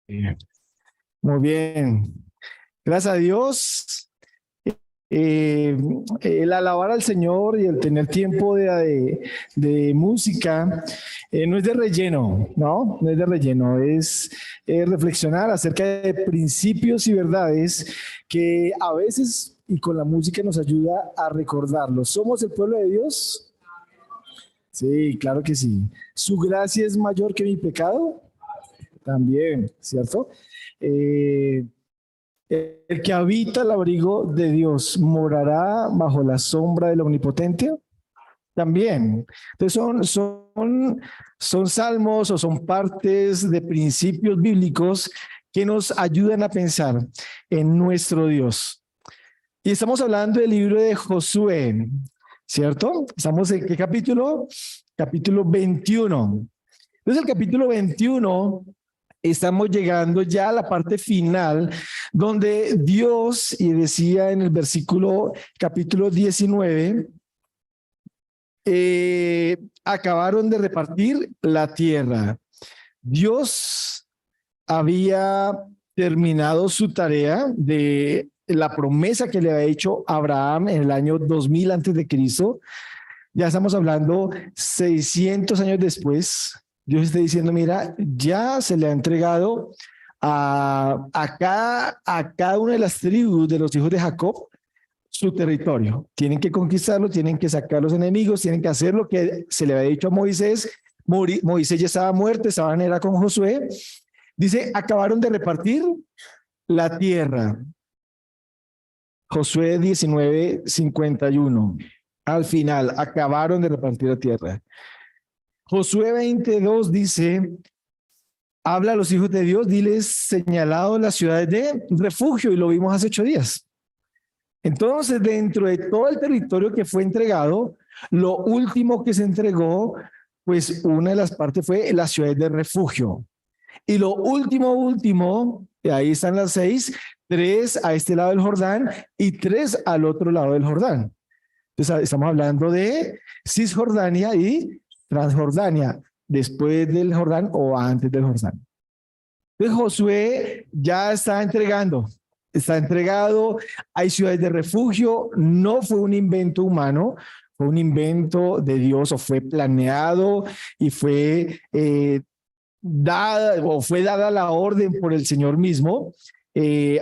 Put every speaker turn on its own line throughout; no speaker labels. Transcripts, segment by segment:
Bien. Muy bien. Gracias a Dios. El alabar al Señor y el tener tiempo de música no es de relleno, ¿no? No es de relleno, es reflexionar acerca de principios y verdades que a veces y con la música nos ayuda a recordarlos. ¿Somos el pueblo de Dios? Sí, claro que sí. ¿Su gracia es mayor que mi pecado? También, ¿cierto? Eh, el que habita el abrigo de Dios morará bajo la sombra del Omnipotente. También. Entonces son salmos o son partes de principios bíblicos que nos ayudan a pensar en nuestro Dios. Y estamos hablando del libro de Josué, ¿cierto? ¿Estamos en qué capítulo? Capítulo 21. Entonces el capítulo 21 estamos llegando ya a la parte final donde Dios, y decía en el versículo capítulo 19, acabaron de repartir la tierra. Dios había terminado su tarea de la promesa que le había hecho Abraham en el año 2000 antes de Cristo. Ya estamos hablando 600 años después. Dios está diciendo, mira, ya se le ha entregado a cada una de las tribus de los hijos de Jacob su territorio. Tienen que conquistarlo, tienen que sacar a los enemigos, tienen que hacer lo que se le había dicho a Moisés. Moisés ya estaba muerto, estaban era con Josué. Dice, acabaron de repartir la tierra. Josué 19:51. Al final, acabaron de repartir la tierra. Josué 22 dice, habla a los hijos de Dios, diles señalado las ciudades de refugio, y lo vimos hace 8 días. Entonces, dentro de todo el territorio que fue entregado, lo último que se entregó, pues una de las partes fue las ciudades de refugio. Y lo último, ahí están las 6, 3 a este lado del Jordán y 3 al otro lado del Jordán. Entonces, estamos hablando de Cisjordania y Transjordania, después del Jordán o antes del Jordán. Entonces, Josué ya está entregado, hay ciudades de refugio, no fue un invento humano, fue un invento de Dios o fue planeado y fue dada la orden por el Señor mismo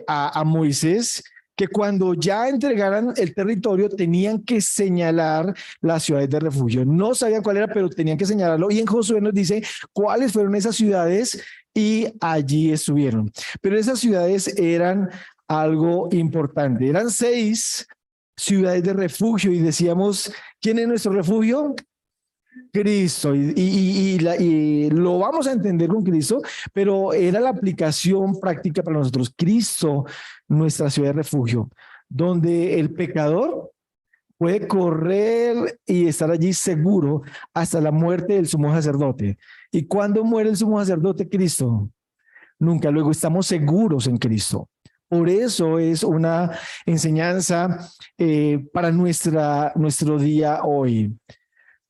a Moisés, que cuando ya entregaran el territorio tenían que señalar las ciudades de refugio. No sabían cuál era, pero tenían que señalarlo. Y en Josué nos dice cuáles fueron esas ciudades y allí estuvieron. Pero esas ciudades eran algo importante. Eran 6 ciudades de refugio y decíamos, ¿quién es nuestro refugio? Cristo, y lo vamos a entender con Cristo, pero era la aplicación práctica para nosotros. Cristo, nuestra ciudad de refugio, donde el pecador puede correr y estar allí seguro hasta la muerte del sumo sacerdote. ¿Y cuándo muere el sumo sacerdote? Cristo. Nunca. Luego estamos seguros en Cristo. Por eso es una enseñanza para nuestro día hoy.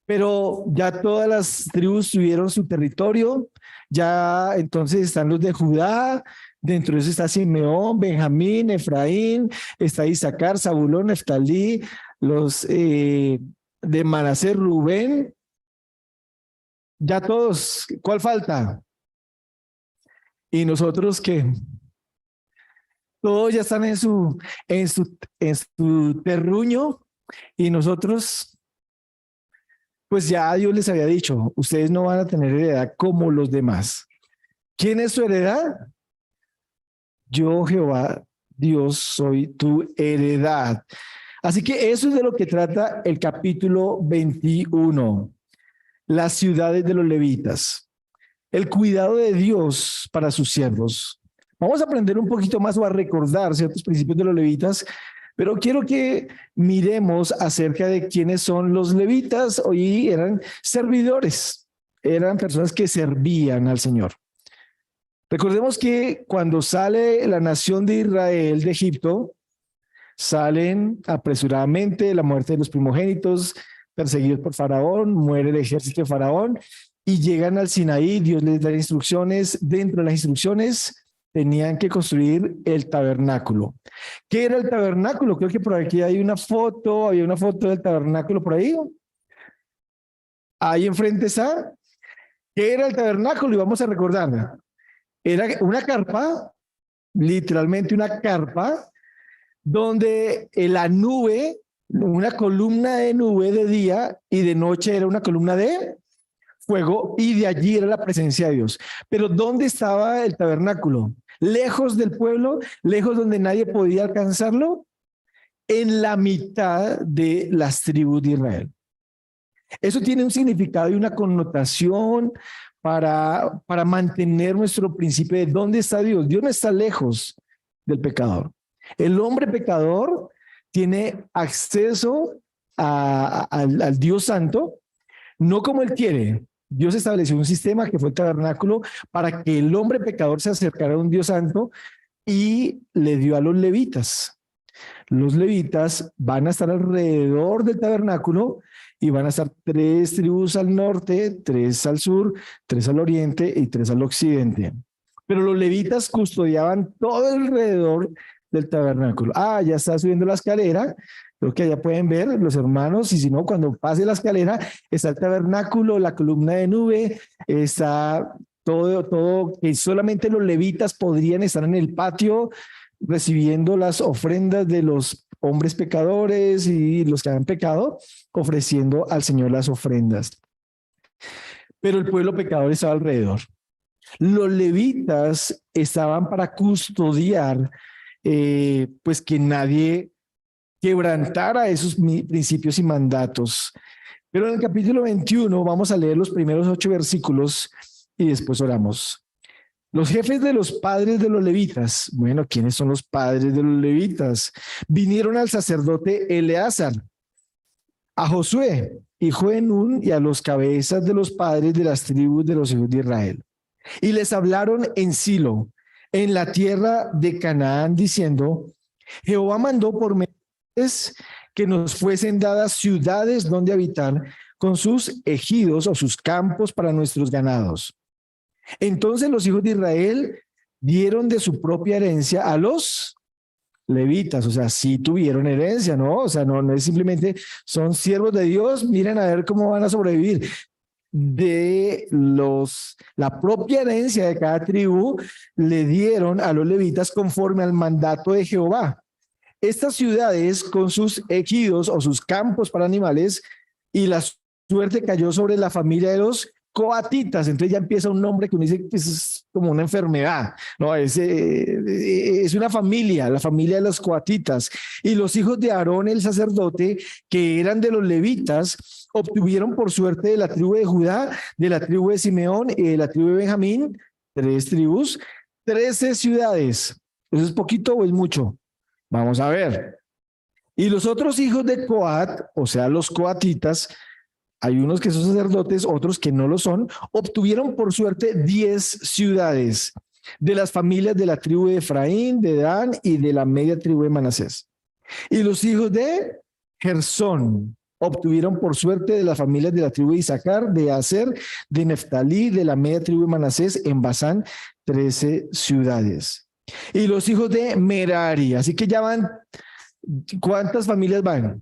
Pero ya todas las tribus tuvieron su territorio, ya entonces están los de Judá, dentro de eso está Simeón, Benjamín, Efraín, está Isaacar, Zabulón, Neftalí, los de Manasés, Rubén, ya todos, ¿cuál falta? ¿Y nosotros qué? Todos ya están en su terruño y nosotros... Pues ya Dios les había dicho, ustedes no van a tener heredad como los demás. ¿Quién es su heredad? Yo, Jehová, Dios, soy tu heredad. Así que eso es de lo que trata el capítulo 21, las ciudades de los levitas, el cuidado de Dios para sus siervos. Vamos a aprender un poquito más o a recordar ciertos principios de los levitas, pero quiero que miremos acerca de quiénes son los levitas. Hoy eran servidores, eran personas que servían al Señor. Recordemos que cuando sale la nación de Israel de Egipto, salen apresuradamente, la muerte de los primogénitos, perseguidos por Faraón, muere el ejército de Faraón y llegan al Sinaí. Dios les da instrucciones. Dentro de las instrucciones tenían que construir el tabernáculo. ¿Qué era el tabernáculo? Creo que por aquí hay una foto, había una foto del tabernáculo por ahí. Ahí enfrente está. ¿Qué era el tabernáculo? Y vamos a recordar. Era una carpa, literalmente una carpa, donde la nube, una columna de nube de día y de noche era una columna de fuego y de allí era la presencia de Dios. Pero ¿dónde estaba el tabernáculo? Lejos del pueblo, lejos donde nadie podía alcanzarlo, en la mitad de las tribus de Israel. Eso tiene un significado y una connotación para mantener nuestro principio de dónde está Dios. Dios no está lejos del pecador. El hombre pecador tiene acceso al Dios Santo, no como él quiere. Dios estableció un sistema que fue el tabernáculo para que el hombre pecador se acercara a un Dios Santo y le dio a los levitas. Los levitas van a estar alrededor del tabernáculo y van a estar 3 tribus al norte, 3 al sur, 3 al oriente y 3 al occidente. Pero los levitas custodiaban todo alrededor del tabernáculo. Ya está subiendo la escalera. Creo que allá pueden ver los hermanos, y si no, cuando pase la escalera, está el tabernáculo, la columna de nube, está todo, que solamente los levitas podrían estar en el patio recibiendo las ofrendas de los hombres pecadores y los que han pecado, ofreciendo al Señor las ofrendas. Pero el pueblo pecador estaba alrededor. Los levitas estaban para custodiar, pues que nadie quebrantara esos principios y mandatos. Pero en el capítulo 21 vamos a leer los primeros 8 versículos y después oramos. Los jefes de los padres de los levitas, bueno, ¿quiénes son los padres de los levitas? Vinieron al sacerdote Eleazar, a Josué, hijo de Nun, y a los cabezas de los padres de las tribus de los hijos de Israel. Y les hablaron en Silo, en la tierra de Canaán, diciendo: Jehová mandó por Moisés que nos fuesen dadas ciudades donde habitar, con sus ejidos o sus campos para nuestros ganados. Entonces los hijos de Israel dieron de su propia herencia a los levitas, o sea, sí tuvieron herencia, ¿no? O sea, no es simplemente son siervos de Dios, miren a ver cómo van a sobrevivir. La propia herencia de cada tribu le dieron a los levitas conforme al mandato de Jehová. Estas ciudades con sus ejidos o sus campos para animales, y la suerte cayó sobre la familia de los coatitas. Entonces ya empieza un nombre que uno dice que es como una enfermedad, no, es una familia, la familia de los coatitas. Y los hijos de Aarón el sacerdote, que eran de los levitas, obtuvieron por suerte de la tribu de Judá, de la tribu de Simeón y de la tribu de Benjamín, 3 tribus, 13 ciudades. ¿Eso es poquito o es mucho? Vamos a ver. Y los otros hijos de Coat, o sea, los coatitas, hay unos que son sacerdotes, otros que no lo son, obtuvieron por suerte 10 ciudades de las familias de la tribu de Efraín, de Dan y de la media tribu de Manasés. Y los hijos de Gersón obtuvieron por suerte de las familias de la tribu de Isaacar, de Aser, de Neftalí, de la media tribu de Manasés, en Basán, 13 ciudades. Y los hijos de Merari, así que ya van, ¿cuántas familias van?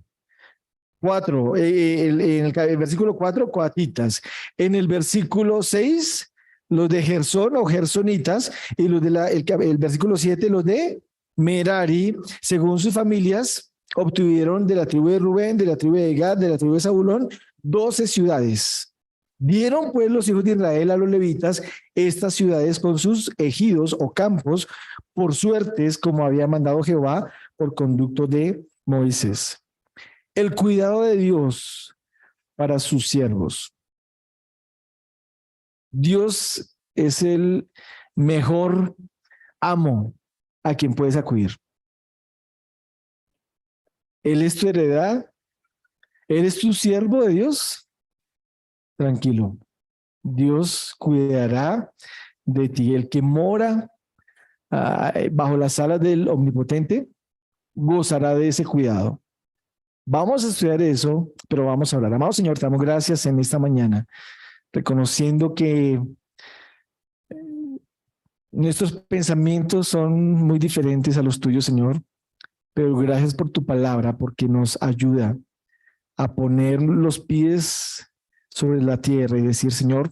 4, en el versículo 4, coatitas. En el versículo 6, los de Gersón o gersonitas, y los de el versículo 7, los de Merari, según sus familias, obtuvieron de la tribu de Rubén, de la tribu de Gad, de la tribu de Zabulón, 12 ciudades. Dieron pues los hijos de Israel a los levitas estas ciudades con sus ejidos o campos, por suertes, como había mandado Jehová por conducto de Moisés. El cuidado de Dios para sus siervos. Dios es el mejor amo a quien puedes acudir. Él es tu heredad. ¿Eres tu siervo de Dios? Tranquilo. Dios cuidará de ti. El que mora bajo las alas del Omnipotente gozará de ese cuidado. Vamos a estudiar eso, pero vamos a hablar. Amado Señor, te damos gracias en esta mañana, reconociendo que Nuestros pensamientos son muy diferentes a los tuyos, Señor, pero gracias por tu palabra, porque nos ayuda a poner los pies sobre la tierra y decir, Señor,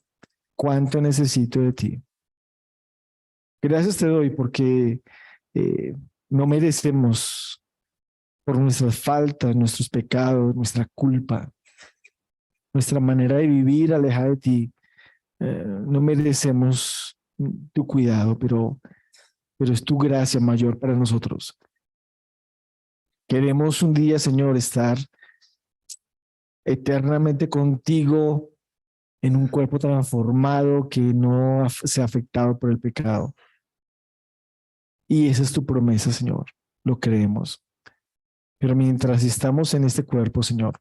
cuánto necesito de ti. Gracias te doy porque no merecemos por nuestras faltas, nuestros pecados, nuestra culpa, nuestra manera de vivir alejada de ti. No merecemos tu cuidado, pero es tu gracia mayor para nosotros. Queremos un día, Señor, estar eternamente contigo en un cuerpo transformado que no sea afectado por el pecado. Y esa es tu promesa, Señor. Lo creemos. Pero mientras estamos en este cuerpo, Señor,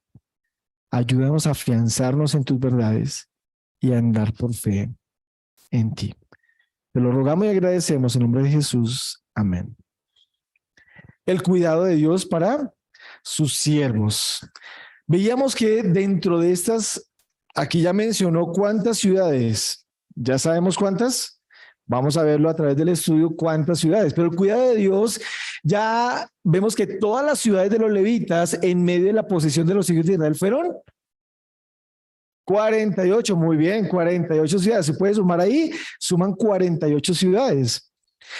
ayúdanos a afianzarnos en tus verdades y a andar por fe en ti. Te lo rogamos y agradecemos en nombre de Jesús. Amén. El cuidado de Dios para sus siervos. Veíamos que dentro de estas, aquí ya mencionó cuántas ciudades. ¿Ya sabemos cuántas? Vamos a verlo a través del estudio cuántas ciudades. Pero el cuidado de Dios, ya vemos que todas las ciudades de los levitas en medio de la posesión de los hijos de Israel fueron 48, muy bien, 48 ciudades. ¿Se puede sumar ahí? Suman 48 ciudades.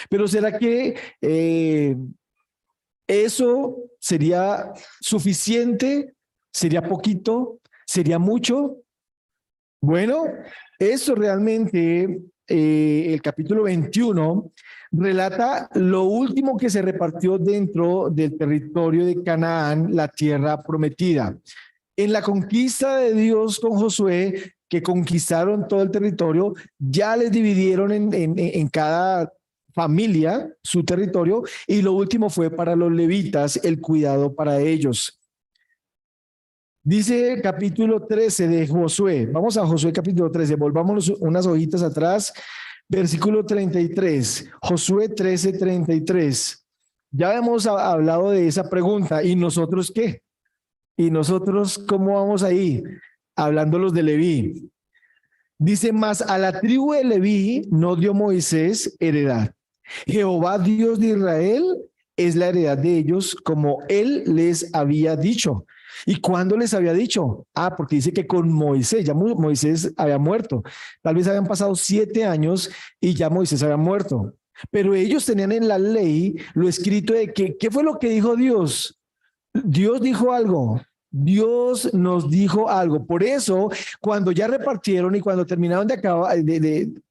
Pero ¿será que eso sería suficiente? ¿Sería poquito? ¿Sería mucho? Bueno, eso realmente, el capítulo 21 relata lo último que se repartió dentro del territorio de Canaán, la tierra prometida. En la conquista de Dios con Josué, que conquistaron todo el territorio, ya les dividieron en cada familia su territorio, y lo último fue para los levitas el cuidado para ellos. Dice el capítulo 13 de Josué. Vamos a Josué capítulo 13. Volvamos unas hojitas atrás. Versículo 33. Josué 13, 33. Ya hemos hablado de esa pregunta. ¿Y nosotros qué? ¿Y nosotros cómo vamos ahí? Hablando los de Leví. Dice, más a la tribu de Leví no dio Moisés heredad. Jehová Dios de Israel es la heredad de ellos, como él les había dicho. ¿Y cuándo les había dicho? Porque dice que con Moisés, ya Moisés había muerto. Tal vez habían pasado 7 años y ya Moisés había muerto. Pero ellos tenían en la ley lo escrito de que, ¿qué fue lo que dijo Dios? Dios dijo algo. Dios nos dijo algo. Por eso, cuando ya repartieron y cuando terminaron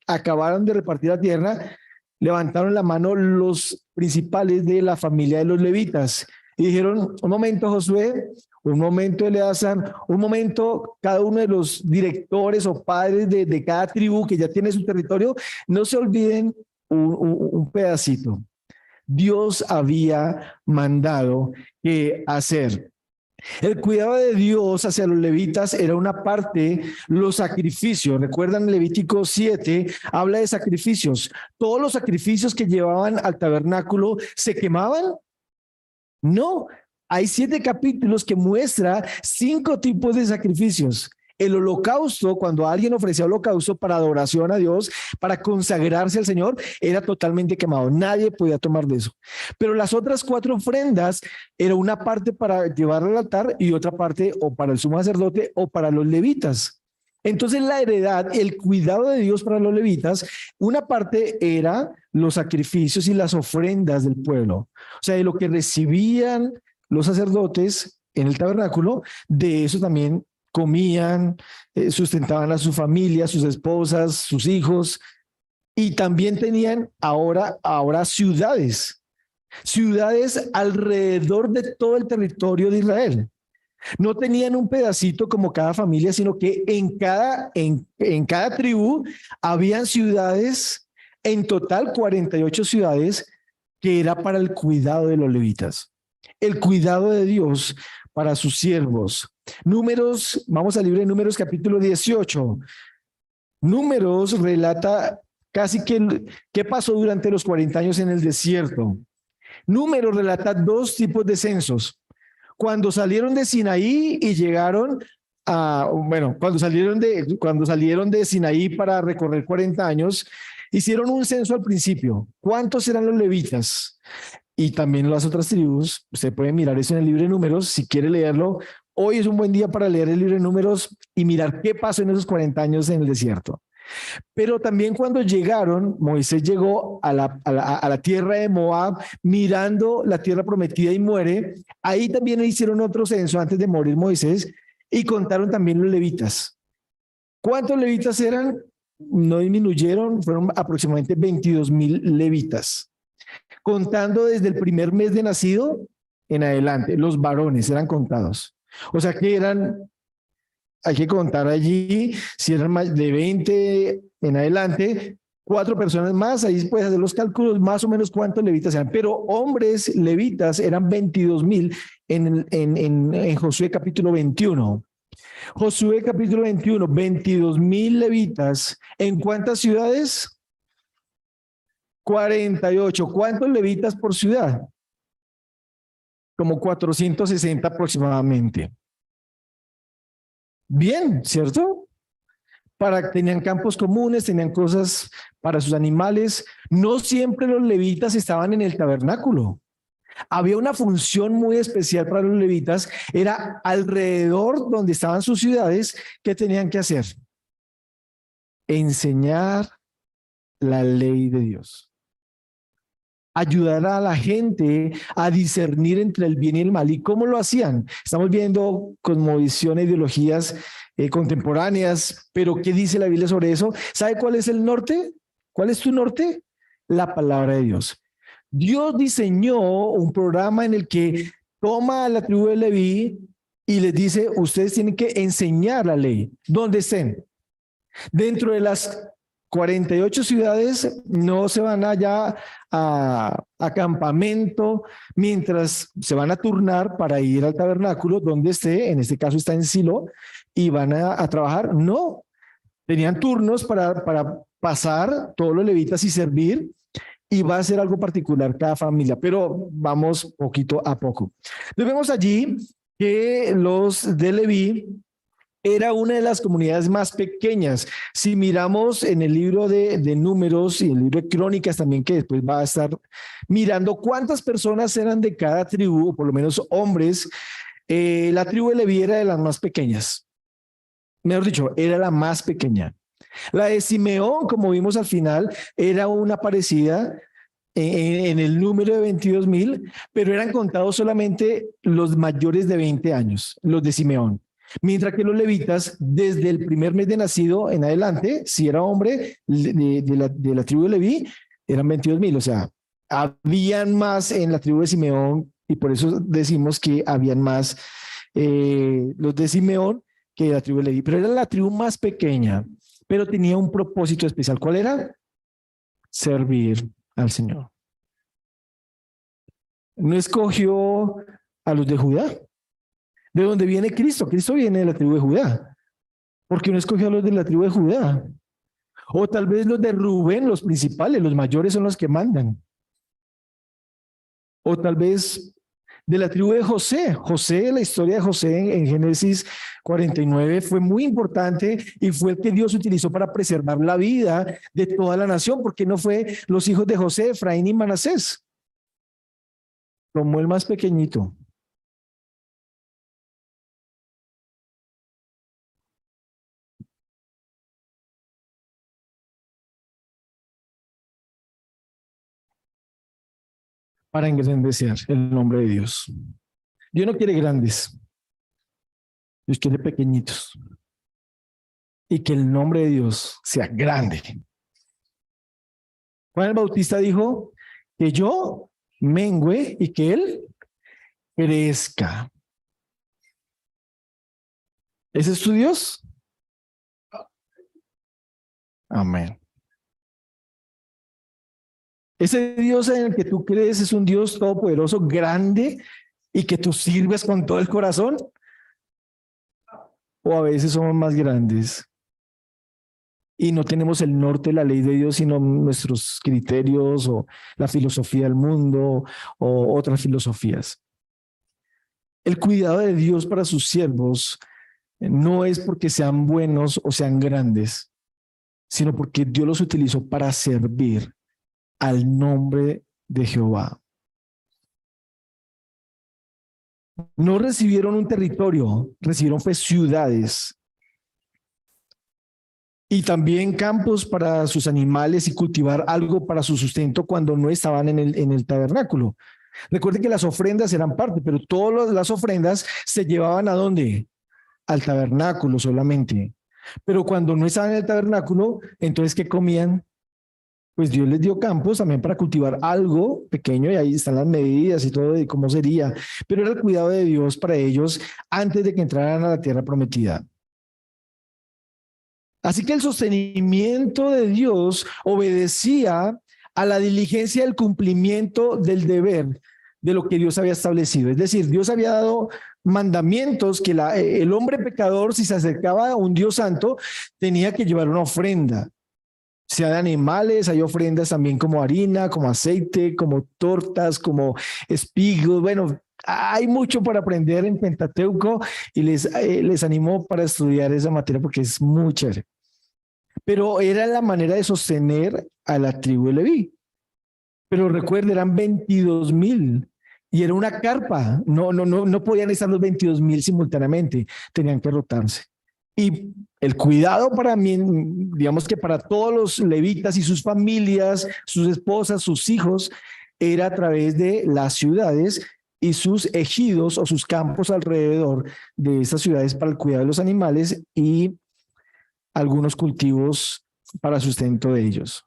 acabaron de repartir la tierra, levantaron la mano los principales de la familia de los levitas y dijeron, un momento Josué, un momento Eleazar, un momento cada uno de los directores o padres de cada tribu que ya tiene su territorio, no se olviden un pedacito. Dios había mandado hacer. El cuidado de Dios hacia los levitas era una parte, los sacrificios. ¿Recuerdan Levítico 7? Habla de sacrificios. Todos los sacrificios que llevaban al tabernáculo, ¿se quemaban? No. Hay 7 capítulos que muestra 5 tipos de sacrificios. El holocausto, cuando alguien ofrecía holocausto para adoración a Dios, para consagrarse al Señor, era totalmente quemado. Nadie podía tomar de eso. Pero las otras 4 ofrendas era una parte para llevar al altar y otra parte o para el sumo sacerdote o para los levitas. Entonces la heredad, el cuidado de Dios para los levitas, una parte era los sacrificios y las ofrendas del pueblo. O sea, de lo que recibían los sacerdotes en el tabernáculo, de eso también comían, sustentaban a su familia, sus esposas, sus hijos, y también tenían ahora ciudades alrededor de todo el territorio de Israel. No tenían un pedacito como cada familia, sino que en cada tribu habían ciudades, en total 48 ciudades, que era para el cuidado de los levitas. El cuidado de Dios para sus siervos. Números, vamos al libro de Números capítulo 18. Números relata casi que qué pasó durante los 40 años en el desierto. Números relata 2 tipos de censos. Cuando salieron de Sinaí y llegaron cuando salieron de Sinaí para recorrer 40 años, Hicieron un censo al principio. ¿Cuántos eran los levitas? Y también las otras tribus. Usted puede mirar eso en el libro de Números si quiere leerlo. Hoy es un buen día para leer el libro de Números y mirar qué pasó en esos 40 años en el desierto. Pero también cuando llegaron, Moisés llegó a la tierra de Moab, mirando la tierra prometida y muere. Ahí también hicieron otro censo antes de morir Moisés y contaron también los levitas. ¿Cuántos levitas eran? No disminuyeron, fueron aproximadamente 22,000 levitas. Contando desde el primer mes de nacido en adelante, los varones eran contados. O sea que eran, hay que contar allí, si eran más de 20 en adelante, 4 personas más, ahí puedes hacer los cálculos más o menos cuántos levitas eran, pero hombres levitas eran 22,000 en Josué capítulo 21. Josué capítulo 21, 22,000 levitas. ¿En cuántas ciudades? 48. ¿Cuántos levitas por ciudad? Como 460 aproximadamente. Bien, ¿cierto? Tenían campos comunes, tenían cosas para sus animales. No siempre los levitas estaban en el tabernáculo. Había una función muy especial para los levitas, era alrededor donde estaban sus ciudades. ¿Qué tenían que hacer? Enseñar la ley de Dios. Ayudar a la gente a discernir entre el bien y el mal. ¿Y cómo lo hacían? Estamos viendo cosmovisiones, ideologías contemporáneas, pero ¿qué dice la Biblia sobre eso? ¿Sabe cuál es el norte? ¿Cuál es tu norte? La palabra de Dios. Dios diseñó un programa en el que toma a la tribu de Leví y les dice, ustedes tienen que enseñar la ley, donde estén. Dentro de las 48 ciudades no se van allá a campamento mientras se van a turnar para ir al tabernáculo donde esté, en este caso está en Silo, y van a trabajar. No, tenían turnos para pasar todos los levitas y servir, y va a ser algo particular cada familia, pero vamos poquito a poco. Entonces vemos allí que los de Leví era una de las comunidades más pequeñas. Si miramos en el libro de Números y el libro de Crónicas también, que después va a estar mirando cuántas personas eran de cada tribu, o por lo menos hombres, la tribu de Leví era de las más pequeñas. Mejor dicho, era la más pequeña. La de Simeón, como vimos al final, era una parecida en el número de 22,000, pero eran contados solamente los mayores de 20 años, los de Simeón. Mientras que los levitas, desde el primer mes de nacido en adelante, si era hombre de la tribu de Leví, eran 22,000. O sea, habían más en la tribu de Simeón, y por eso decimos que habían más los de Simeón que la tribu de Leví. Pero era la tribu más pequeña, pero tenía un propósito especial. ¿Cuál era? Servir al Señor. No escogió a los de Judá. ¿De dónde viene Cristo? Cristo viene de la tribu de Judá. ¿Por qué no escogió a los de la tribu de Judá? O tal vez los de Rubén, los principales, los mayores son los que mandan. O tal vez de la tribu de José. José, la historia de José en Génesis 49 fue muy importante y fue el que Dios utilizó para preservar la vida de toda la nación, porque no fue los hijos de José, Efraín y Manasés. Tomó el más pequeñito. Para engrandecer el nombre de Dios. Dios no quiere grandes, Dios quiere pequeñitos. Y que el nombre de Dios sea grande. Juan el Bautista dijo que yo mengüe y que él crezca. ¿Ese es tu Dios? Amén. Ese Dios en el que tú crees es un Dios todopoderoso, grande, y que tú sirves con todo el corazón. O a veces somos más grandes y no tenemos el norte de la ley de Dios, sino nuestros criterios o la filosofía del mundo o otras filosofías. El cuidado de Dios para sus siervos no es porque sean buenos o sean grandes, sino porque Dios los utilizó para servir al nombre de Jehová. No recibieron un territorio, recibieron fue ciudades y también campos para sus animales y cultivar algo para su sustento cuando no estaban en el tabernáculo. Recuerden que las ofrendas eran parte, pero todas las ofrendas se llevaban ¿a dónde? Al tabernáculo solamente. Pero cuando no estaban en el tabernáculo, entonces ¿qué comían? Pues Dios les dio campos también para cultivar algo pequeño y ahí están las medidas y todo de cómo sería. Pero era el cuidado de Dios para ellos antes de que entraran a la tierra prometida. Así que el sostenimiento de Dios obedecía a la diligencia del cumplimiento del deber de lo que Dios había establecido. Es decir, Dios había dado mandamientos que el hombre pecador, si se acercaba a un Dios santo, tenía que llevar una ofrenda. Sea de animales, hay ofrendas también como harina, como aceite, como tortas, como espigos. Bueno, hay mucho para aprender en Pentateuco y les animo para estudiar esa materia porque es muy chévere. Pero era la manera de sostener a la tribu de Leví. Pero recuerden, eran 22,000 y era una carpa. No podían estar los 22,000 simultáneamente, tenían que rotarse. Y el cuidado para mí, digamos que para todos los levitas y sus familias, sus esposas, sus hijos, era a través de las ciudades y sus ejidos o sus campos alrededor de esas ciudades para el cuidado de los animales y algunos cultivos para sustento de ellos.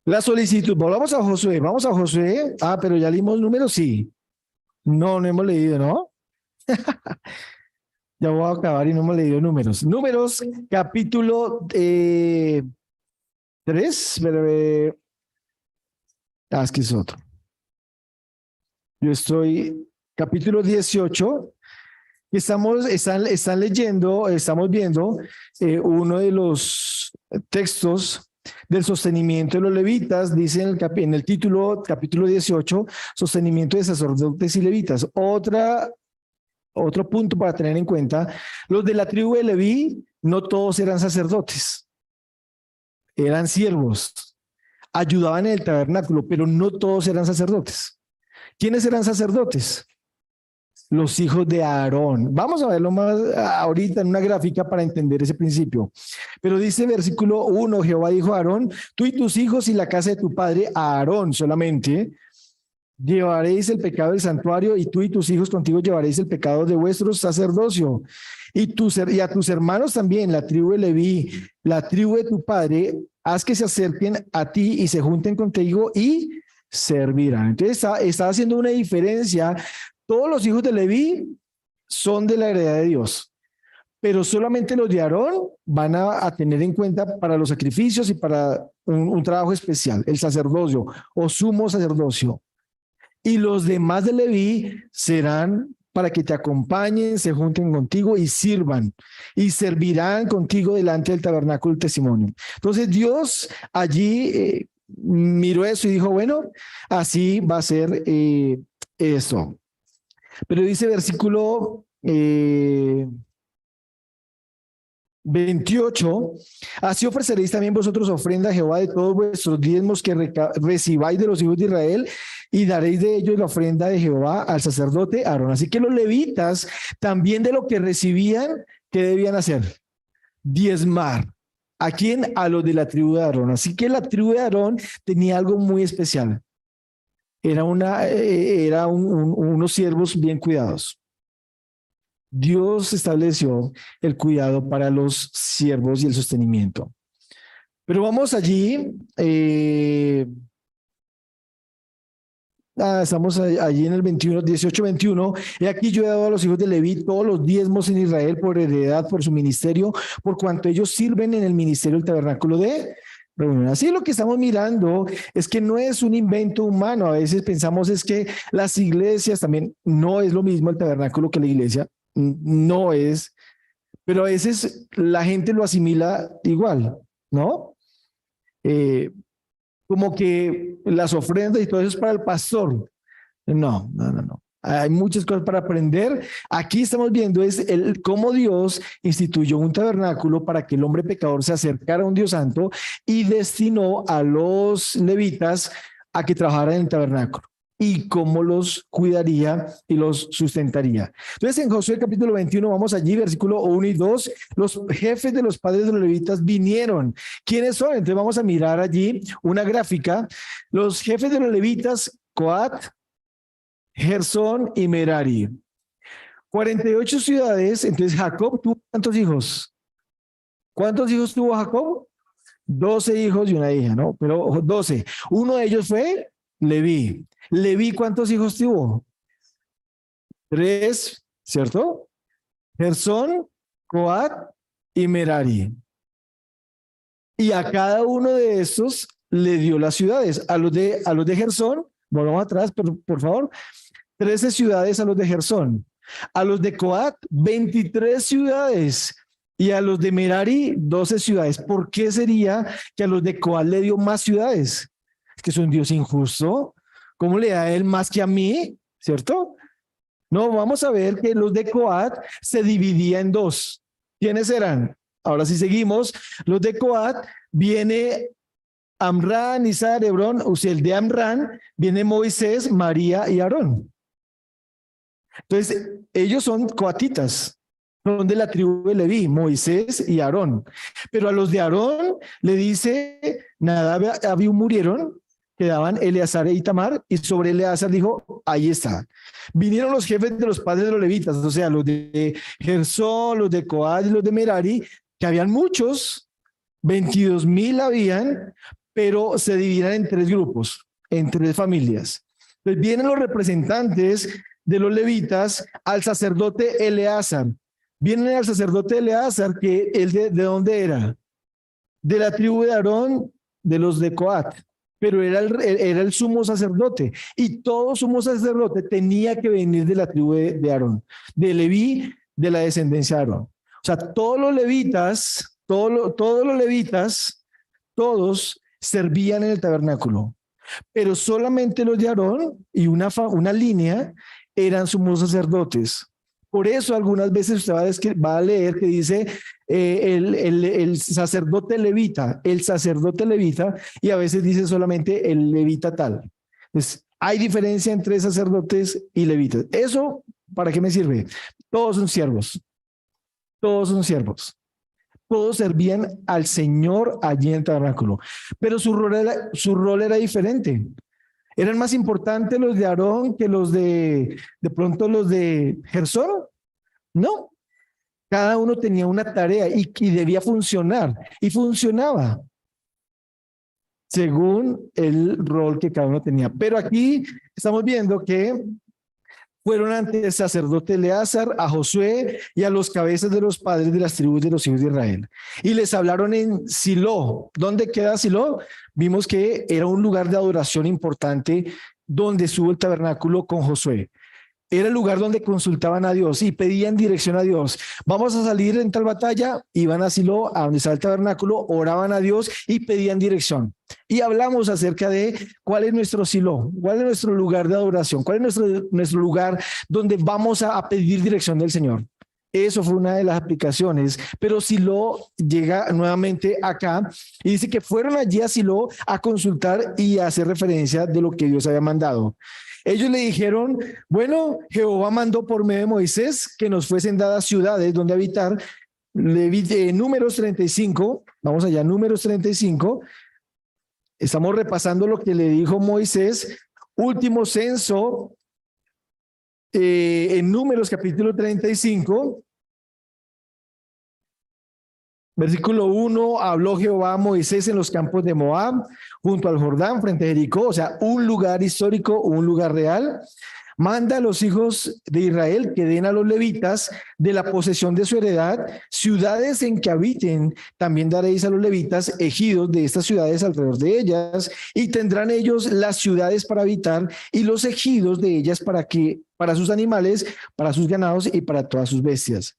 La solicitud, volvamos a Josué, vamos a Josué. Ah, pero ya leímos números, sí. No hemos leído, ¿no? Ya voy a acabar y no hemos leído números. Números, capítulo 3, es que es otro. Yo estoy, capítulo 18, están leyendo, estamos viendo uno de los textos del sostenimiento de los levitas, dice en el título, capítulo 18, sostenimiento de sacerdotes y levitas. Otro punto para tener en cuenta, los de la tribu de Leví, no todos eran sacerdotes, eran siervos, ayudaban en el tabernáculo, pero no todos eran sacerdotes. ¿Quiénes eran sacerdotes? Los hijos de Aarón. Vamos a verlo más ahorita en una gráfica para entender ese principio. Pero dice versículo 1, Jehová dijo a Aarón, tú y tus hijos y la casa de tu padre, a Aarón solamente, llevaréis el pecado del santuario y tú y tus hijos contigo llevaréis el pecado de vuestro sacerdocio. Y a tus hermanos también, la tribu de Leví, la tribu de tu padre, haz que se acerquen a ti y se junten contigo y servirán. Entonces está haciendo una diferencia. Todos los hijos de Leví son de la heredad de Dios, pero solamente los de Aarón van a tener en cuenta para los sacrificios y para un trabajo especial, el sacerdocio o sumo sacerdocio. Y los demás de Leví serán para que te acompañen, se junten contigo y sirvan y servirán contigo delante del tabernáculo del testimonio. Entonces Dios allí miró eso y dijo, bueno, así va a ser eso. Pero dice versículo 28, así ofreceréis también vosotros ofrenda a Jehová de todos vuestros diezmos que recibáis de los hijos de Israel y daréis de ellos la ofrenda de Jehová al sacerdote Aarón. Así que los levitas también de lo que recibían, ¿qué debían hacer? Diezmar. ¿A quién? A los de la tribu de Aarón. Así que la tribu de Aarón tenía algo muy especial. Era unos siervos bien cuidados. Dios estableció el cuidado para los siervos y el sostenimiento. Pero vamos allí. Estamos allí en el 18-21. He aquí yo he dado a los hijos de Leví todos los diezmos en Israel por heredad, por su ministerio, por cuanto ellos sirven en el ministerio del tabernáculo de reunión. Así lo que estamos mirando es que no es un invento humano. A veces pensamos es que las iglesias también no es lo mismo el tabernáculo que la iglesia. No es, pero a veces la gente lo asimila igual, ¿no? Como que las ofrendas y todo eso es para el pastor. No. Hay muchas cosas para aprender. Aquí estamos viendo es cómo Dios instituyó un tabernáculo para que el hombre pecador se acercara a un Dios santo y destinó a los levitas a que trabajaran en el tabernáculo y cómo los cuidaría y los sustentaría. Entonces, en Josué capítulo 21, vamos allí, versículo 1 y 2, los jefes de los padres de los levitas vinieron. ¿Quiénes son? Entonces vamos a mirar allí una gráfica. Los jefes de los levitas, Coat, Gersón y Merari. 48 ciudades. Entonces Jacob tuvo ¿cuántos hijos? ¿Cuántos hijos tuvo Jacob? 12 hijos y una hija, ¿no? Pero 12. Uno de ellos fue Leví. Leví, ¿cuántos hijos tuvo? 3, ¿cierto? Gersón, Coat y Merari. Y a cada uno de estos le dio las ciudades. A los de Gersón, volvamos atrás, pero por favor, 13 ciudades a los de Gersón. A los de Coat, 23 ciudades. Y a los de Merari, 12 ciudades. ¿Por qué sería que a los de Coat le dio más ciudades? Es que es un Dios injusto. ¿Cómo le da a él más que a mí? ¿Cierto? No, vamos a ver que los de Coat se dividía en dos. ¿Quiénes eran? Ahora sí seguimos. Los de Coat viene Amram, Izhar, Hebrón. O sea, el de Amram viene Moisés, María y Aarón. Entonces, ellos son coatitas, son de la tribu de Leví, Moisés y Aarón. Pero a los de Aarón le dice, Nadab y Abiú murieron, quedaban Eleazar e Itamar, y sobre Eleazar dijo, ahí está. Vinieron los jefes de los padres de los levitas, o sea, los de Gersón, los de Coat y los de Merari, que habían muchos, 22,000 habían, pero se dividían en 3 grupos, en 3 familias. Entonces vienen los representantes de los levitas al sacerdote Eleazar. Vienen al sacerdote Eleazar, que él de dónde era? De la tribu de Aarón, de los de Coat, pero era el sumo sacerdote, y todo sumo sacerdote tenía que venir de la tribu de Aarón, de Leví, de la descendencia de Aarón. O sea, todos los levitas, todos servían en el tabernáculo, pero solamente los de Aarón y una línea eran sumos sacerdotes. Por eso algunas veces usted va a leer que dice el sacerdote levita, y a veces dice solamente el levita tal. Entonces, hay diferencia entre sacerdotes y levitas. ¿Eso para qué me sirve? Todos son siervos. Todos servían al Señor allí en el tabernáculo, pero su rol era diferente. ¿Eran más importantes los de Aarón que los de pronto los de Gersón? No, cada uno tenía una tarea y debía funcionar, y funcionaba según el rol que cada uno tenía. Pero aquí estamos viendo que fueron ante el sacerdote Eleazar, a Josué y a los cabezas de los padres de las tribus de los hijos de Israel. Y les hablaron en Silo. ¿Dónde queda Silo? Vimos que era un lugar de adoración importante donde estuvo el tabernáculo con Josué. Era el lugar donde consultaban a Dios y pedían dirección a Dios. Vamos a salir en tal batalla, iban a Silo, a donde está el tabernáculo, oraban a Dios y pedían dirección. Y hablamos acerca de cuál es nuestro Silo, cuál es nuestro lugar de adoración, cuál es nuestro lugar donde vamos a pedir dirección del Señor. Eso fue una de las aplicaciones, pero Silo llega nuevamente acá y dice que fueron allí a Silo a consultar y a hacer referencia de lo que Dios había mandado. Ellos le dijeron, bueno, Jehová mandó por medio de Moisés que nos fuesen dadas ciudades donde habitar. Números 35, vamos allá, Números 35. Estamos repasando lo que le dijo Moisés, último censo, en Números capítulo 35. Versículo 1, habló Jehová a Moisés en los campos de Moab, junto al Jordán, frente a Jericó, o sea, un lugar histórico, un lugar real. Manda a los hijos de Israel que den a los levitas de la posesión de su heredad, ciudades en que habiten. También daréis a los levitas ejidos de estas ciudades alrededor de ellas, y tendrán ellos las ciudades para habitar y los ejidos de ellas para sus animales, para sus ganados y para todas sus bestias.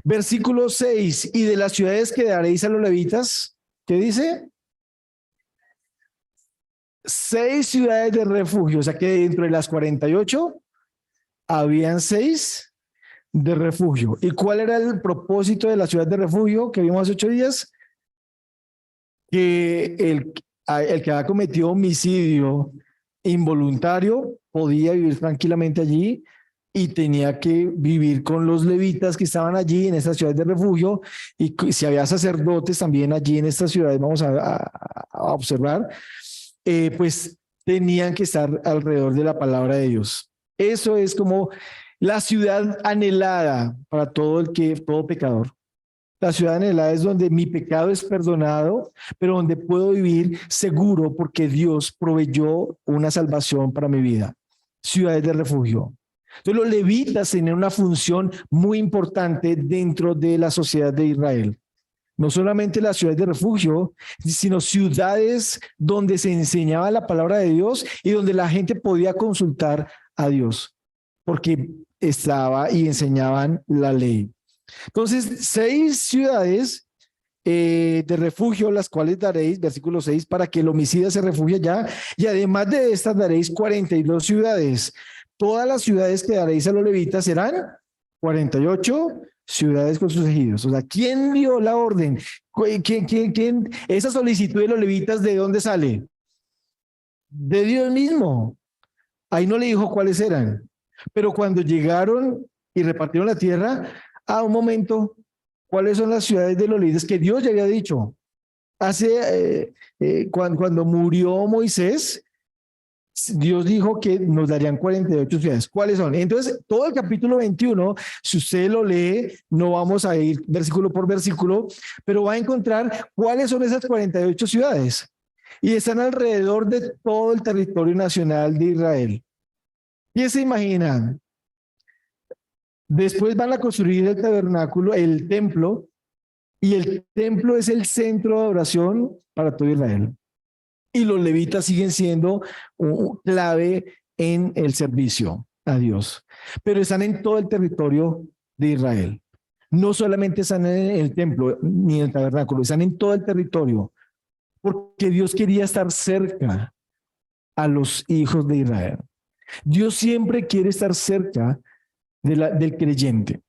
Versículo 6, y de las ciudades que daréis a los levitas, ¿qué dice? 6 ciudades de refugio, o sea que dentro de las 48 habían 6 de refugio. ¿Y cuál era el propósito de la ciudad de refugio que vimos hace 8 días? Que el que había cometido homicidio involuntario podía vivir tranquilamente allí y tenía que vivir con los levitas que estaban allí en esta ciudad de refugio, y si había sacerdotes también allí en esta ciudad, vamos a observar, pues tenían que estar alrededor de la palabra de Dios. Eso es como la ciudad anhelada para todo pecador. La ciudad anhelada es donde mi pecado es perdonado, pero donde puedo vivir seguro porque Dios proveyó una salvación para mi vida. Ciudades de refugio. Entonces los levitas tenían una función muy importante dentro de la sociedad de Israel. No solamente las ciudades de refugio, sino ciudades donde se enseñaba la palabra de Dios y donde la gente podía consultar a Dios, porque estaba y enseñaban la ley. Entonces, 6 ciudades de refugio, las cuales daréis, versículo 6, para que el homicida se refugie allá, y además de estas daréis 42 ciudades. Todas las ciudades que daréis a los levitas serán 48 ciudades con sus ejidos. O sea, ¿quién dio la orden? ¿Quién? Esa solicitud de los levitas, ¿de dónde sale? De Dios mismo. Ahí no le dijo cuáles eran. Pero cuando llegaron y repartieron la tierra, a un momento, ¿cuáles son las ciudades de los líderes que Dios ya había dicho? Cuando murió Moisés, Dios dijo que nos darían 48 ciudades. ¿Cuáles son? Entonces, todo el capítulo 21, si usted lo lee, no vamos a ir versículo por versículo, pero va a encontrar cuáles son esas 48 ciudades. Y están alrededor de todo el territorio nacional de Israel. ¿Quién se imaginan? Después van a construir el tabernáculo, el templo, y el templo es el centro de adoración para todo Israel. Y los levitas siguen siendo clave en el servicio a Dios, pero están en todo el territorio de Israel. No solamente están en el templo ni en el tabernáculo, están en todo el territorio, porque Dios quería estar cerca a los hijos de Israel. Dios siempre quiere estar cerca del creyente.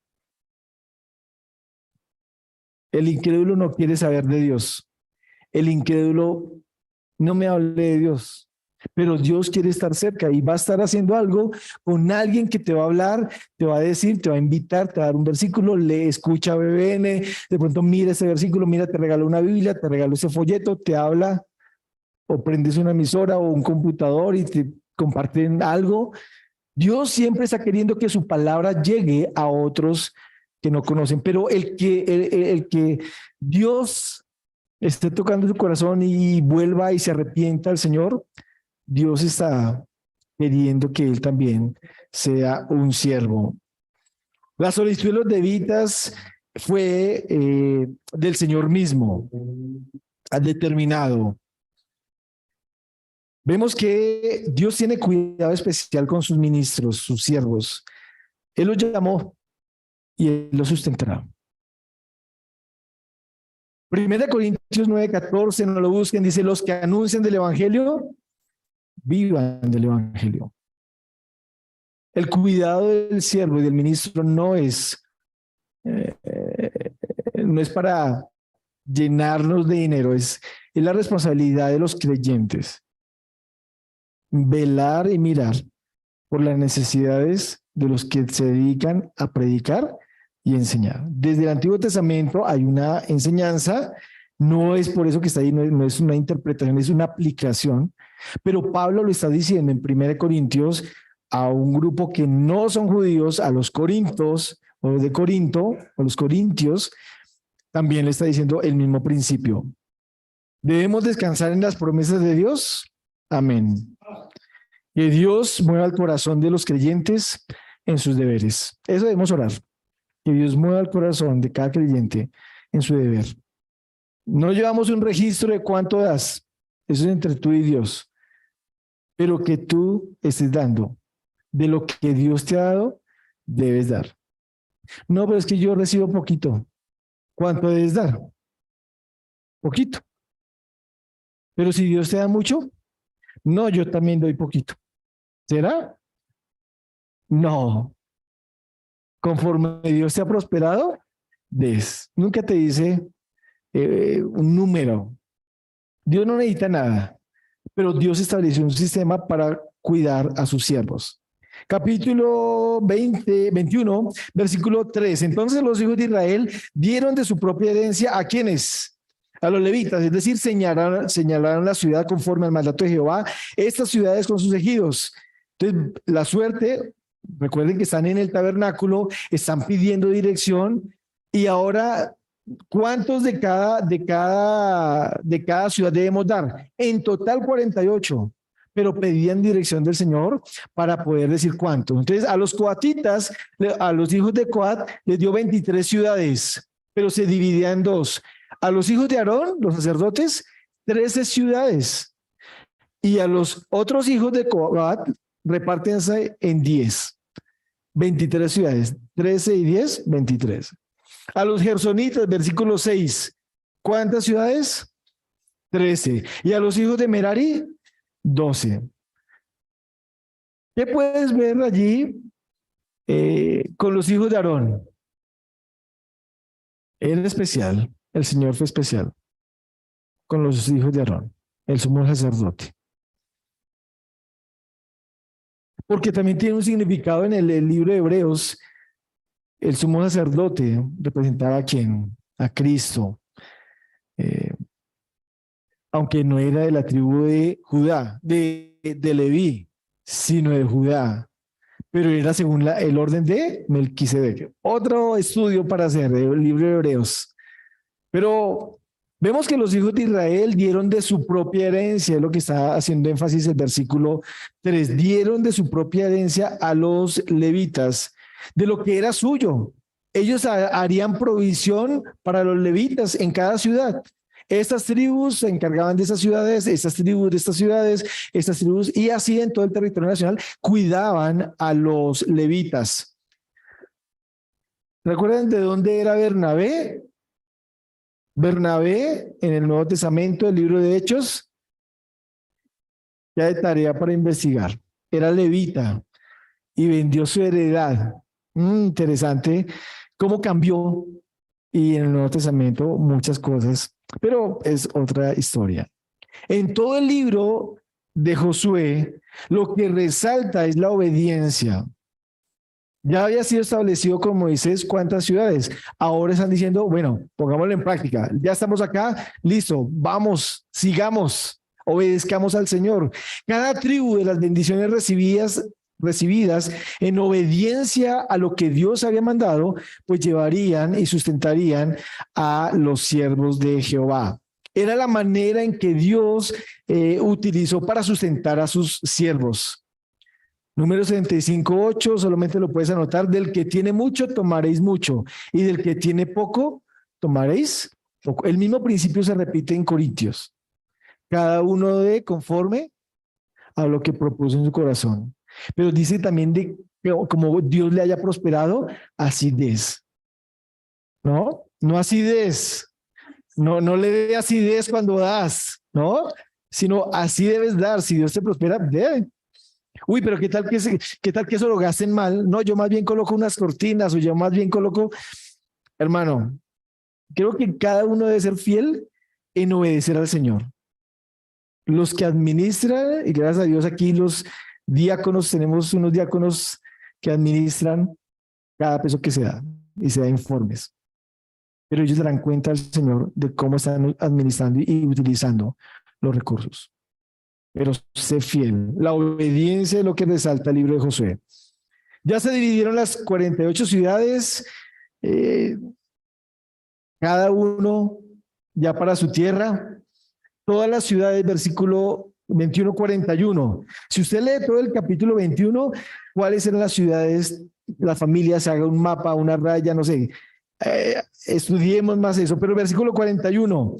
El incrédulo no quiere saber de Dios. El incrédulo no me hable de Dios, pero Dios quiere estar cerca y va a estar haciendo algo con alguien que te va a hablar, te va a decir, te va a invitar, te va a dar un versículo, lee, escucha BBN, de pronto mira ese versículo, mira, te regaló una Biblia, te regaló ese folleto, te habla, o prendes una emisora o un computador y te comparten algo. Dios siempre está queriendo que su palabra llegue a otros que no conocen, pero el que Dios esté tocando su corazón y vuelva y se arrepienta al Señor, Dios está queriendo que él también sea un siervo. La solicitud de los levitas fue del Señor mismo, determinado. Vemos que Dios tiene cuidado especial con sus ministros, sus siervos. Él los llamó y él los sustentará. Primera Corintios 9:14, no lo busquen, dice: los que anuncian del evangelio, vivan del evangelio. El cuidado del siervo y del ministro no es para llenarnos de dinero, es la responsabilidad de los creyentes. Velar y mirar por las necesidades de los que se dedican a predicar y enseñar. Desde el Antiguo Testamento hay una enseñanza, no es por eso que está ahí, no es una interpretación, es una aplicación, pero Pablo lo está diciendo en 1 Corintios a un grupo que no son judíos, a los corintos o de Corinto, o los corintios, también le está diciendo el mismo principio. ¿Debemos descansar en las promesas de Dios? Amén. Que Dios mueva el corazón de los creyentes en sus deberes. Eso debemos orar. Que Dios mueva el corazón de cada creyente en su deber. No llevamos un registro de cuánto das. Eso es entre tú y Dios. Pero que tú estés dando. De lo que Dios te ha dado, debes dar. No, pero es que yo recibo poquito. ¿Cuánto debes dar? Poquito. Pero si Dios te da mucho, no, yo también doy poquito. ¿Será? No, conforme Dios te ha prosperado, des. Nunca te dice un número. Dios no necesita nada, pero Dios estableció un sistema para cuidar a sus siervos. Capítulo 21, versículo 3. Entonces los hijos de Israel dieron de su propia herencia a quienes, a los levitas, es decir, señalaron la ciudad conforme al mandato de Jehová, estas ciudades con sus ejidos. Entonces, la suerte, recuerden que están en el tabernáculo, están pidiendo dirección y ahora, ¿cuántos de cada ciudad debemos dar? En total 48, pero pedían dirección del Señor para poder decir cuánto. Entonces, a los coatitas, a los hijos de Coat, les dio 23 ciudades, pero se dividía en dos. A los hijos de Aarón, los sacerdotes, 13 ciudades. Y a los otros hijos de Coat, repártense en 10. 23 ciudades. 13 y 10, 23. A los gersonitas, versículo 6. ¿Cuántas ciudades? 13. Y a los hijos de Merari, 12. ¿Qué puedes ver allí con los hijos de Aarón? En especial, el Señor fue especial con los hijos de Aarón, el sumo sacerdote. Porque también tiene un significado en el libro de Hebreos. El sumo sacerdote representaba a quién? A Cristo. Aunque no era de la tribu de Judá, de Leví, sino de Judá, pero era según el orden de Melquisedec. Otro estudio para hacer el libro de Hebreos. Pero vemos que los hijos de Israel dieron de su propia herencia, es lo que está haciendo énfasis el versículo 3, dieron de su propia herencia a los levitas, de lo que era suyo. Ellos harían provisión para los levitas en cada ciudad. Estas tribus se encargaban de esas ciudades, estas tribus de estas ciudades, estas tribus, y así en todo el territorio nacional cuidaban a los levitas. ¿Recuerdan de dónde era Bernabé? Bernabé, en el Nuevo Testamento, el libro de Hechos, ya de tarea para investigar. Era levita y vendió su heredad. Interesante cómo cambió, y en el Nuevo Testamento muchas cosas, pero es otra historia. En todo el libro de Josué, lo que resalta es la obediencia. Ya había sido establecido con Moisés cuántas ciudades. Ahora están diciendo, bueno, pongámoslo en práctica. Ya estamos acá, listo, vamos, sigamos, obedezcamos al Señor. Cada tribu de las bendiciones recibidas en obediencia a lo que Dios había mandado, pues llevarían y sustentarían a los siervos de Jehová. Era la manera en que Dios utilizó para sustentar a sus siervos. Números 75:8, solamente lo puedes anotar: del que tiene mucho, tomaréis mucho, y del que tiene poco, tomaréis poco. El mismo principio se repite en Corintios. Cada uno de conforme a lo que propuso en su corazón. Pero dice también de como Dios le haya prosperado, así des. ¿No? No acidez. No le dé acidez cuando das, ¿no? Sino así debes dar. Si Dios te prospera, debe. Uy, pero ¿qué tal que eso lo gasten mal? No, yo más bien coloco unas cortinas, o yo más bien coloco, hermano, creo que cada uno debe ser fiel en obedecer al Señor. Los que administran, y gracias a Dios aquí los diáconos, tenemos unos diáconos que administran cada peso que se da y se da informes. Pero ellos darán cuenta al Señor de cómo están administrando y utilizando los recursos. Pero sé fiel. La obediencia es lo que resalta el libro de Josué. Ya se dividieron las 48 ciudades, cada uno ya para su tierra. Todas las ciudades, versículo 21-41. Si usted lee todo el capítulo 21, ¿cuáles eran las ciudades? Las familias, haga un mapa, una raya, no sé. Estudiemos más eso. Pero el versículo 41.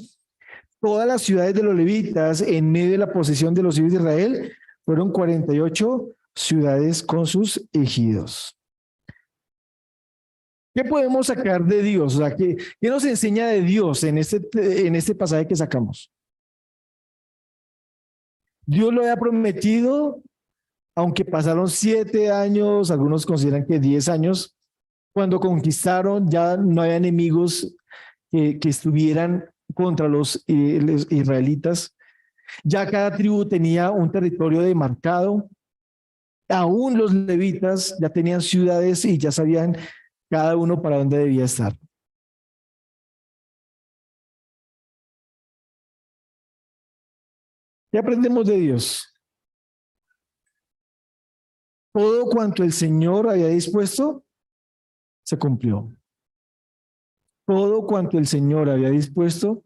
Todas las ciudades de los levitas en medio de la posesión de los hijos de Israel fueron 48 ciudades con sus ejidos. ¿Qué podemos sacar de Dios? O sea, ¿qué nos enseña de Dios en este pasaje que sacamos? Dios lo había prometido aunque pasaron 7 años, algunos consideran que 10 años, cuando conquistaron ya no había enemigos que estuvieran contra los israelitas. Ya cada tribu tenía un territorio demarcado. Aún los levitas ya tenían ciudades y ya sabían cada uno para dónde debía estar. ¿Qué aprendemos de Dios? Todo cuanto el Señor había dispuesto, se cumplió. Todo cuanto el Señor había dispuesto,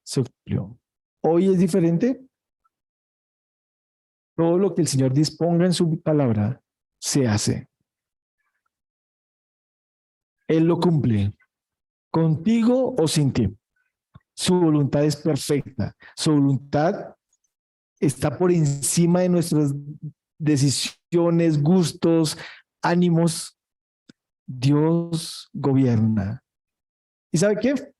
se cumplió. Hoy es diferente. Todo lo que el Señor disponga en su palabra, se hace. Él lo cumple, contigo o sin ti. Su voluntad es perfecta. Su voluntad está por encima de nuestras decisiones, gustos, ánimos. Dios gobierna. ¿Y sabe qué?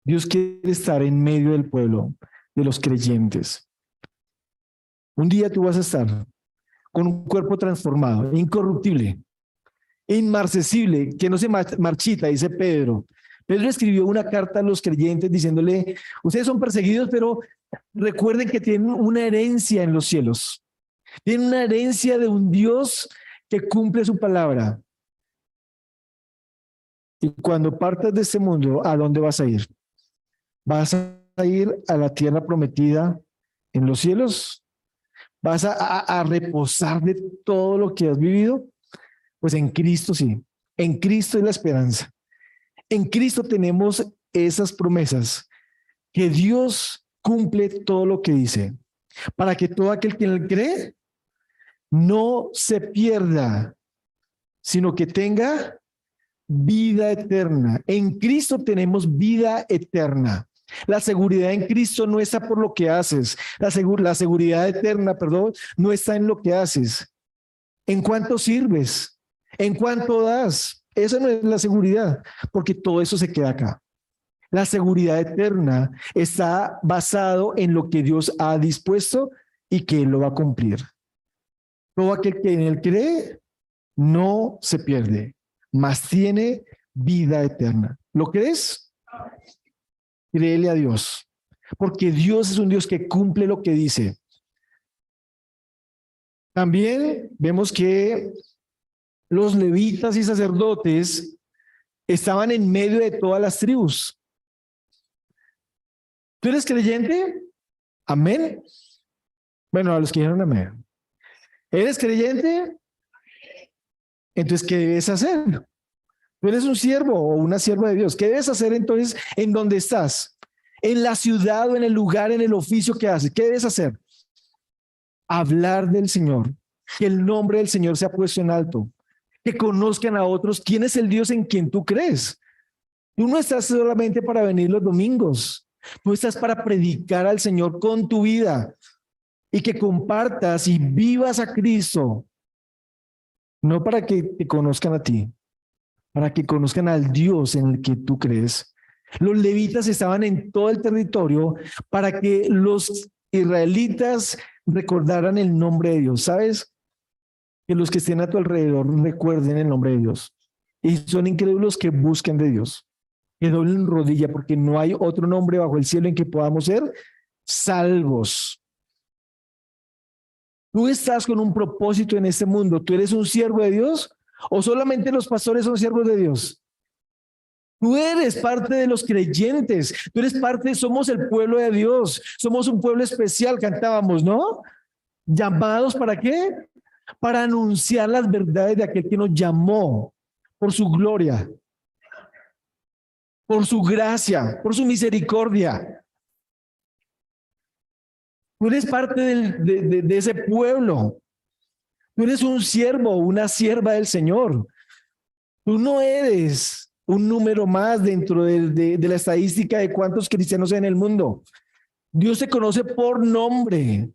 Dios quiere estar en medio del pueblo, de los creyentes. Un día tú vas a estar con un cuerpo transformado, incorruptible, inmarcesible, que no se marchita, dice Pedro. Pedro escribió una carta a los creyentes diciéndole, ustedes son perseguidos, pero recuerden que tienen una herencia en los cielos. Tienen una herencia de un Dios que cumple su palabra. Y cuando partas de este mundo, ¿a dónde vas a ir? ¿Vas a ir a la tierra prometida en los cielos? ¿Vas a reposar de todo lo que has vivido? Pues en Cristo sí. En Cristo es la esperanza. En Cristo tenemos esas promesas, que Dios cumple todo lo que dice, para que todo aquel que en él cree no se pierda, sino que tenga vida eterna. En Cristo tenemos vida eterna. La seguridad en Cristo no está por lo que haces. La seguridad eterna, perdón, no está en lo que haces. ¿En cuánto sirves? ¿En cuánto das? Esa no es la seguridad, porque todo eso se queda acá. La seguridad eterna está basado en lo que Dios ha dispuesto y que Él lo va a cumplir. Todo aquel que en Él cree no se pierde, mas tiene vida eterna. ¿Lo crees? Créele a Dios, porque Dios es un Dios que cumple lo que dice. También vemos que los levitas y sacerdotes estaban en medio de todas las tribus. ¿Tú eres creyente? Amén. Bueno, a los que dijeron amén. ¿Eres creyente? Entonces, ¿qué debes hacer? Tú eres un siervo o una sierva de Dios. ¿Qué debes hacer entonces en donde estás? En la ciudad o en el lugar, en el oficio que haces. ¿Qué debes hacer? Hablar del Señor. Que el nombre del Señor sea puesto en alto. Que conozcan a otros quién es el Dios en quien tú crees. Tú no estás solamente para venir los domingos. Tú estás para predicar al Señor con tu vida y que compartas y vivas a Cristo. No para que te conozcan a ti, para que conozcan al Dios en el que tú crees. Los levitas estaban en todo el territorio para que los israelitas recordaran el nombre de Dios. ¿Sabes? Que los que estén a tu alrededor recuerden el nombre de Dios. Y son incrédulos que busquen de Dios, que doblen rodilla, porque no hay otro nombre bajo el cielo en que podamos ser salvos. Tú estás con un propósito en este mundo. ¿Tú eres un siervo de Dios o solamente los pastores son siervos de Dios? Tú eres parte de los creyentes. Tú eres parte, somos el pueblo de Dios. Somos un pueblo especial, cantábamos, ¿no? ¿Llamados para qué? Para anunciar las verdades de aquel que nos llamó por su gloria, por su gracia, por su misericordia. Tú eres parte de ese pueblo. Tú eres un siervo, una sierva del Señor. Tú no eres un número más dentro de la estadística de cuántos cristianos hay en el mundo. Dios te conoce por nombre.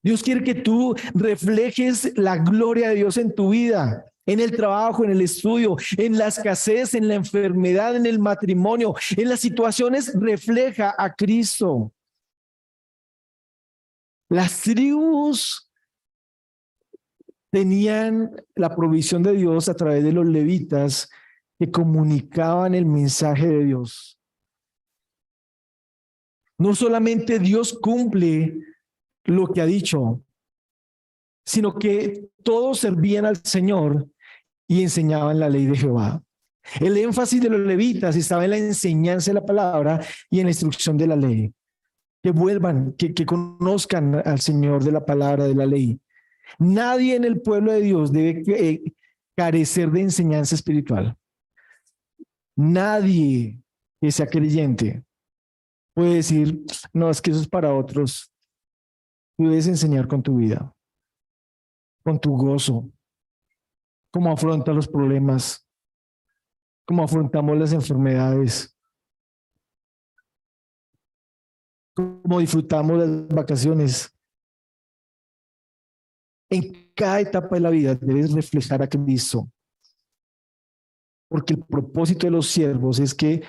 Dios quiere que tú reflejes la gloria de Dios en tu vida, en el trabajo, en el estudio, en la escasez, en la enfermedad, en el matrimonio, en las situaciones. Refleja a Cristo. Las tribus tenían la provisión de Dios a través de los levitas que comunicaban el mensaje de Dios. No solamente Dios cumple lo que ha dicho, sino que todos servían al Señor y enseñaban la ley de Jehová. El énfasis de los levitas estaba en la enseñanza de la palabra y en la instrucción de la ley. Que vuelvan, que conozcan al Señor de la palabra, de la ley. Nadie en el pueblo de Dios debe carecer de enseñanza espiritual. Nadie que sea creyente puede decir, no, es que eso es para otros. Tú debes enseñar con tu vida, con tu gozo, cómo afrontas los problemas, cómo afrontamos las enfermedades, cómo disfrutamos las vacaciones. En cada etapa de la vida debes reflejar a Cristo, porque el propósito de los siervos es que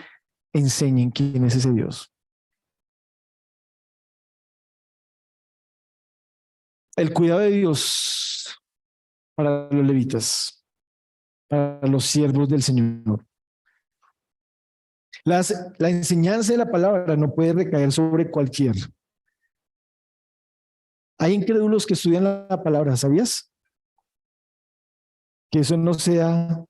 enseñen quién es ese Dios. El cuidado de Dios para los levitas, para los siervos del Señor. La enseñanza de la palabra no puede recaer sobre cualquiera. Hay incrédulos que estudian la palabra, ¿sabías? Que eso no sea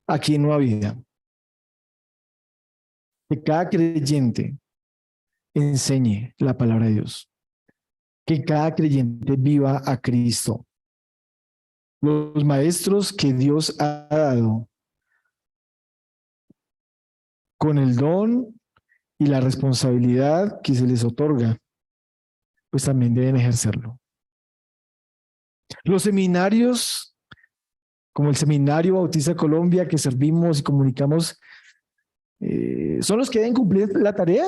aquí en Nueva Vida. Que cada creyente enseñe la palabra de Dios. Que cada creyente viva a Cristo. Los maestros que Dios ha dado con el don y la responsabilidad que se les otorga, pues también deben ejercerlo. Los seminarios, como el Seminario Bautista Colombia, que servimos y comunicamos, ¿son los que deben cumplir la tarea?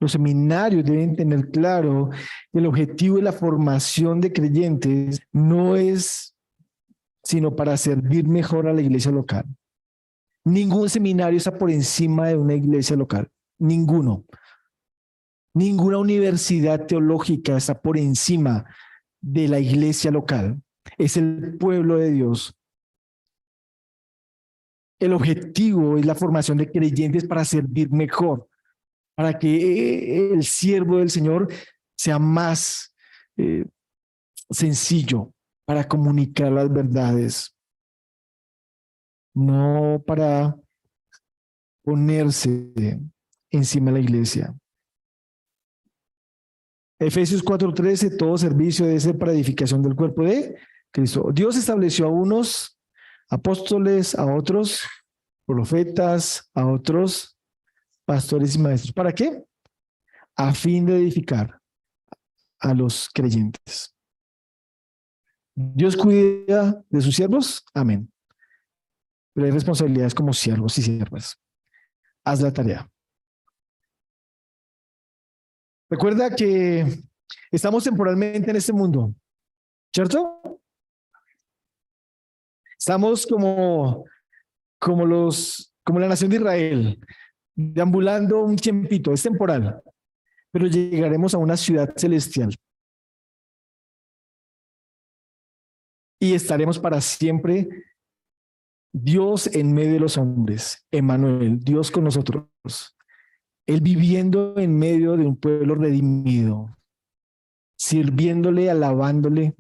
Los seminarios deben tener claro que el objetivo de la formación de creyentes no es sino para servir mejor a la iglesia local. Ningún seminario está por encima de una iglesia local. Ninguno. Ninguna universidad teológica está por encima de la iglesia local. Es el pueblo de Dios. El objetivo es la formación de creyentes para servir mejor, para que el siervo del Señor sea más sencillo para comunicar las verdades, no para ponerse encima de la iglesia. Efesios 4:13, todo servicio debe ser para edificación del cuerpo de Cristo. Dios estableció a unos apóstoles, a otros profetas, a otros pastores y maestros. ¿Para qué? A fin de edificar a los creyentes. ¿Dios cuida de sus siervos? Amén. Pero hay responsabilidades como siervos y siervas. Haz la tarea. Recuerda que estamos temporalmente en este mundo, ¿cierto? Estamos como la nación de Israel, deambulando un tiempito, es temporal, pero llegaremos a una ciudad celestial. Y estaremos para siempre Dios en medio de los hombres, Emmanuel, Dios con nosotros. Él viviendo en medio de un pueblo redimido, sirviéndole, alabándole.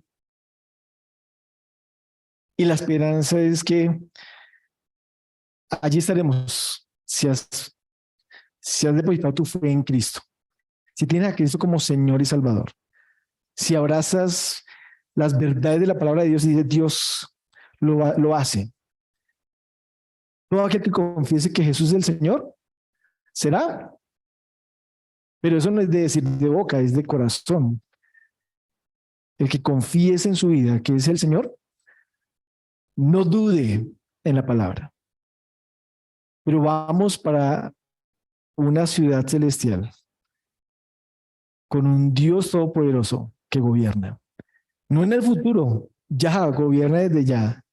Y la esperanza es que allí estaremos si has depositado tu fe en Cristo, si tienes a Cristo como Señor y Salvador, si abrazas las verdades de la palabra de Dios y dices, Dios lo hace. Todo aquel que confiese que Jesús es el Señor, será. Pero eso no es de decir de boca, es de corazón. El que confiese en su vida que es el Señor, no dude en la palabra. Pero vamos para una ciudad celestial con un Dios todopoderoso que gobierna. No en el futuro, ya gobierna desde ya.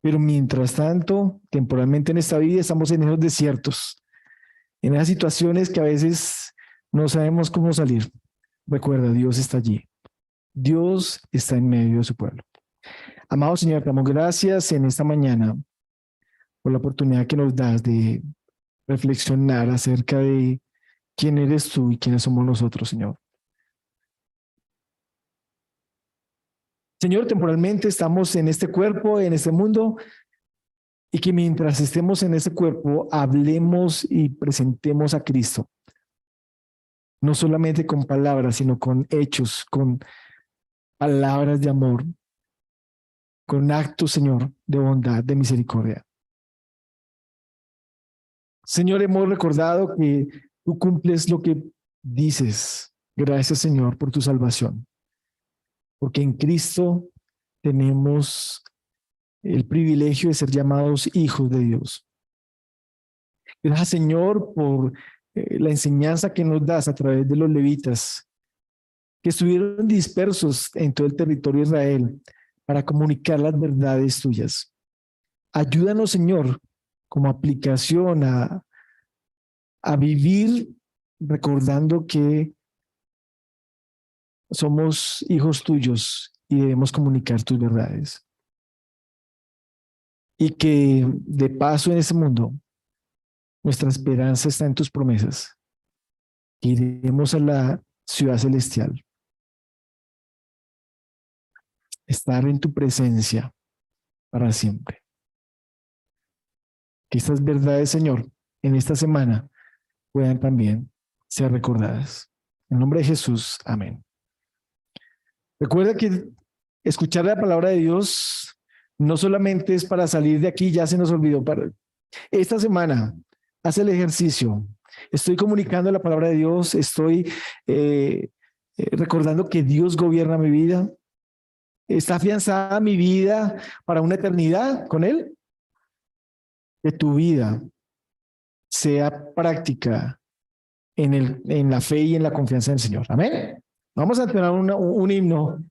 Pero mientras tanto, temporalmente en esta vida estamos en esos desiertos, en esas situaciones que a veces no sabemos cómo salir. Recuerda, Dios está allí. Dios está en medio de su pueblo. Amado Señor, te damos gracias en esta mañana por la oportunidad que nos das de reflexionar acerca de quién eres tú y quiénes somos nosotros, Señor. Señor, temporalmente estamos en este cuerpo, en este mundo, y que mientras estemos en ese cuerpo, hablemos y presentemos a Cristo. No solamente con palabras, sino con hechos, con palabras de amor, con actos, Señor, de bondad, de misericordia. Señor, hemos recordado que tú cumples lo que dices. Gracias, Señor, por tu salvación. Porque en Cristo tenemos el privilegio de ser llamados hijos de Dios. Gracias, Señor, por la enseñanza que nos das a través de los levitas, que estuvieron dispersos en todo el territorio de Israel para comunicar las verdades tuyas. Ayúdanos, Señor, como aplicación a vivir recordando que somos hijos tuyos y debemos comunicar tus verdades. Y que de paso en este mundo, nuestra esperanza está en tus promesas. Que iremos a la ciudad celestial. Estar en tu presencia para siempre. Que estas verdades, Señor, en esta semana puedan también ser recordadas. En nombre de Jesús, amén. Recuerda que escuchar la palabra de Dios no solamente es para salir de aquí, ya se nos olvidó. Para esta semana, haz el ejercicio. Estoy comunicando la palabra de Dios, estoy recordando que Dios gobierna mi vida. ¿Está afianzada mi vida para una eternidad con Él? Que tu vida sea práctica en la fe y en la confianza en el Señor. Amén. Vamos a tener un himno